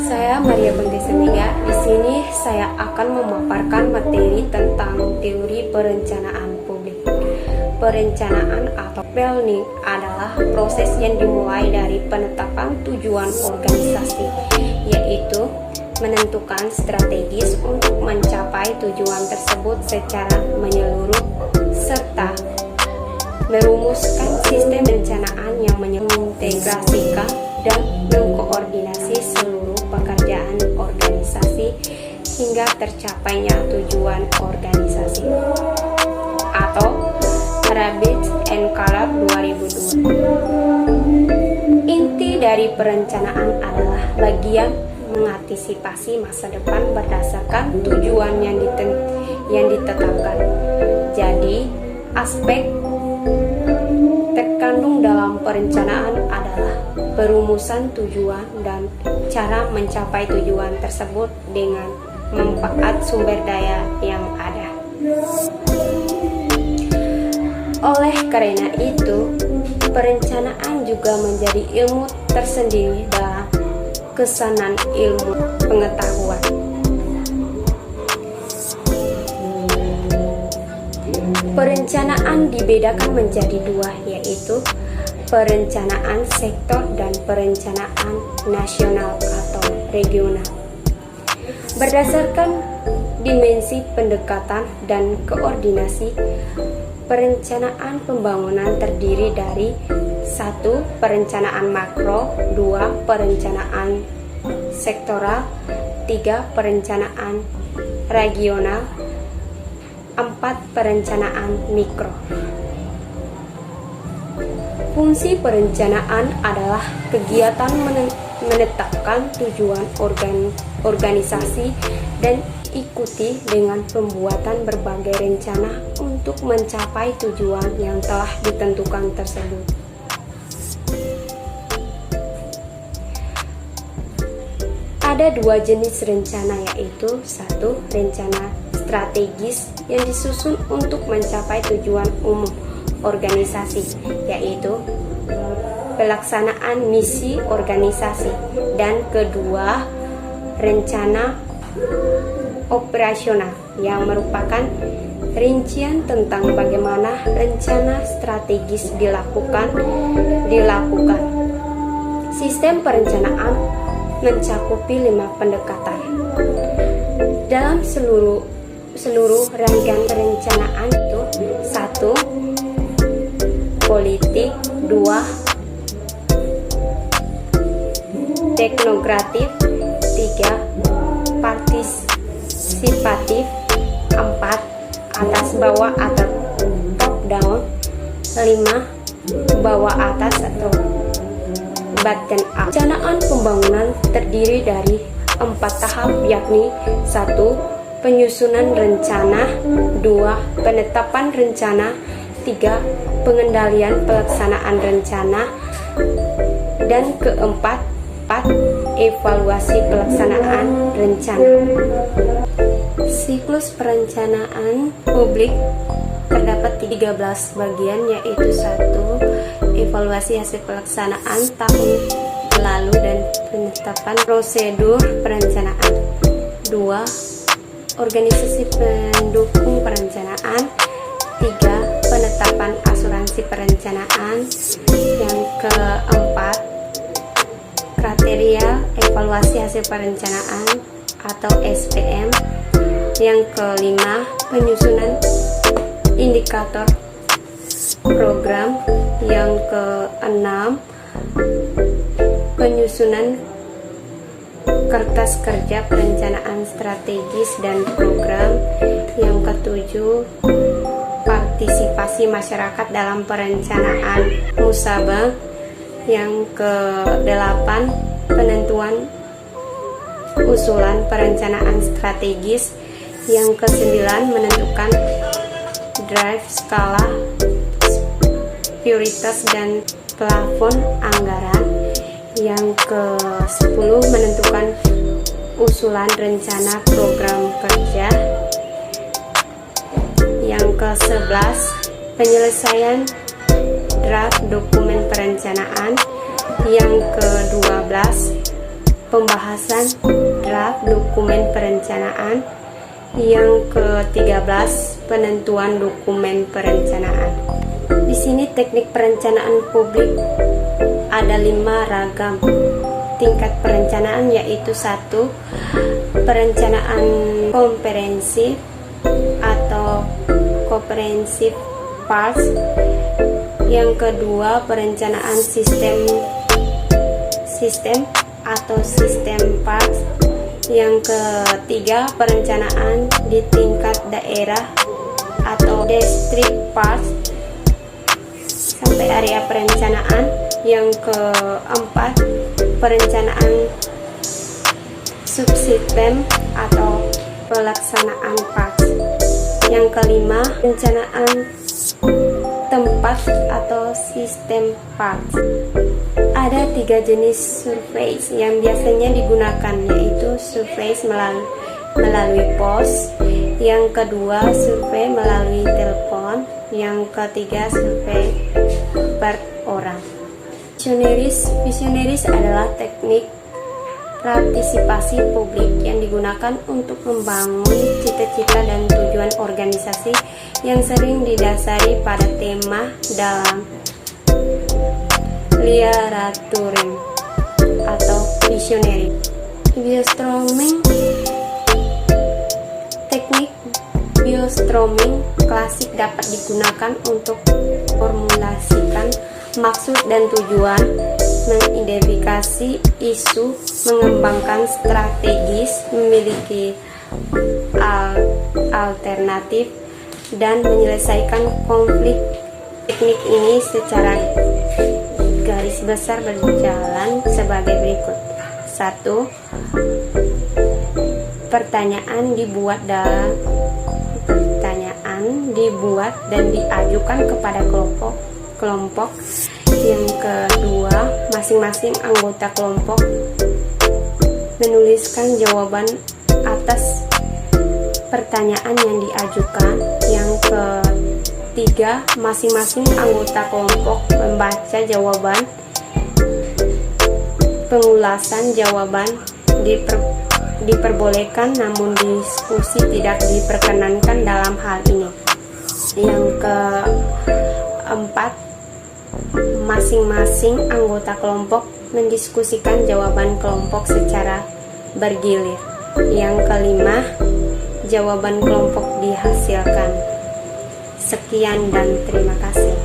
Saya Maria Bengkesemiga. Di sini saya akan memaparkan materi tentang teori perencanaan publik. Perencanaan atau planning adalah proses yang dimulai dari penetapan tujuan organisasi, yaitu menentukan strategis untuk mencapai tujuan tersebut secara menyeluruh serta merumuskan sistem perencanaan yang mengintegrasikan dan mengkoordinasi seluruh pekerjaan organisasi hingga tercapainya tujuan organisasi, atau Rabbit and Calab 2002. Inti dari perencanaan adalah bagian mengantisipasi masa depan berdasarkan tujuan yang ditetapkan. Jadi, aspek terkandung dalam perencanaan adalah perumusan tujuan dan cara mencapai tujuan tersebut dengan manfaat sumber daya yang ada. Oleh karena itu, perencanaan juga menjadi ilmu tersendiri dalam kesanan ilmu pengetahuan. Perencanaan dibedakan menjadi dua, yaitu perencanaan sektor dan perencanaan nasional atau regional. Berdasarkan dimensi pendekatan dan koordinasi, perencanaan pembangunan terdiri dari 1. Perencanaan makro, 2. Perencanaan sektoral, 3. Perencanaan regional, 4. Perencanaan mikro. Fungsi perencanaan adalah kegiatan menetapkan tujuan organisasi dan ikuti dengan pembuatan berbagai rencana untuk mencapai tujuan yang telah ditentukan tersebut. Ada dua jenis rencana, yaitu 1. Rencana strategis yang disusun untuk mencapai tujuan umum organisasi, yaitu pelaksanaan misi organisasi, dan kedua, rencana operasional yang merupakan rincian tentang bagaimana rencana strategis dilakukan. Sistem perencanaan mencakupi 5 pendekatan. Dalam seluruh rangkaian perencanaan itu: 1. Politik, 2. Teknokratif, 3. Partisipatif, 4. Atas bawah atau top down, 5. Bawah atas atau bottom up. Perencanaan pembangunan terdiri dari 4 tahap, yakni 1. Penyusunan rencana, 2. Penetapan rencana, 3. Pengendalian pelaksanaan rencana, dan keempat, evaluasi pelaksanaan rencana. Siklus perencanaan publik terdapat 13 bagian, yaitu 1. Evaluasi hasil pelaksanaan tahun lalu dan penetapan prosedur perencanaan, 2. Organisasi pendukung perencanaan, 3. Penetapan asuransi perencanaan, yang keempat, kriteria evaluasi hasil perencanaan atau SPM, yang kelima, penyusunan indikator program, yang keenam, penyusunan kertas kerja perencanaan strategis dan program, yang ketujuh, partisipasi masyarakat dalam perencanaan musabah, yang ke-8, penentuan usulan perencanaan strategis, yang ke-9, menentukan drive skala prioritas dan plafon anggaran, yang ke-10, menentukan usulan rencana program kerja, yang ke-11, penyelesaian draft dokumen perencanaan, yang ke-12, pembahasan draft dokumen perencanaan. Yang ke-13, penentuan dokumen perencanaan. Di sini teknik perencanaan publik ada 5 ragam tingkat perencanaan, yaitu 1. Perencanaan komprehensif atau comprehensive parts. Yang kedua, perencanaan sistem atau system parts. Yang ketiga, perencanaan di tingkat daerah atau district parts sampai area perencanaan. Yang keempat, perencanaan subsistem atau pelaksanaan parts. Yang kelima, perencanaan tempat atau sistem parts. Ada 3 jenis survei yang biasanya digunakan, yaitu survei melalui pos, yang kedua survei melalui telepon, yang ketiga survei per orang. Visionaris adalah teknik partisipasi publik yang digunakan untuk membangun cita-cita dan tujuan organisasi yang sering didasari pada tema dalam literatur atau visionary. Teknik brainstorming klasik dapat digunakan untuk formulasikan maksud dan tujuan, mengidentifikasi isu, mengembangkan strategis, memiliki alternatif, dan menyelesaikan konflik. Teknik ini secara garis besar berjalan sebagai berikut. 1. Pertanyaan dibuat dan diajukan kepada kelompok. Yang kedua, masing-masing anggota kelompok menuliskan jawaban atas pertanyaan yang diajukan. Yang ketiga, masing-masing anggota kelompok membaca jawaban. Pengulasan jawaban diperbolehkan, namun diskusi tidak diperkenankan dalam hal ini. Yang keempat, masing-masing anggota kelompok mendiskusikan jawaban kelompok secara bergilir. Yang kelima, jawaban kelompok dihasilkan. Sekian dan terima kasih.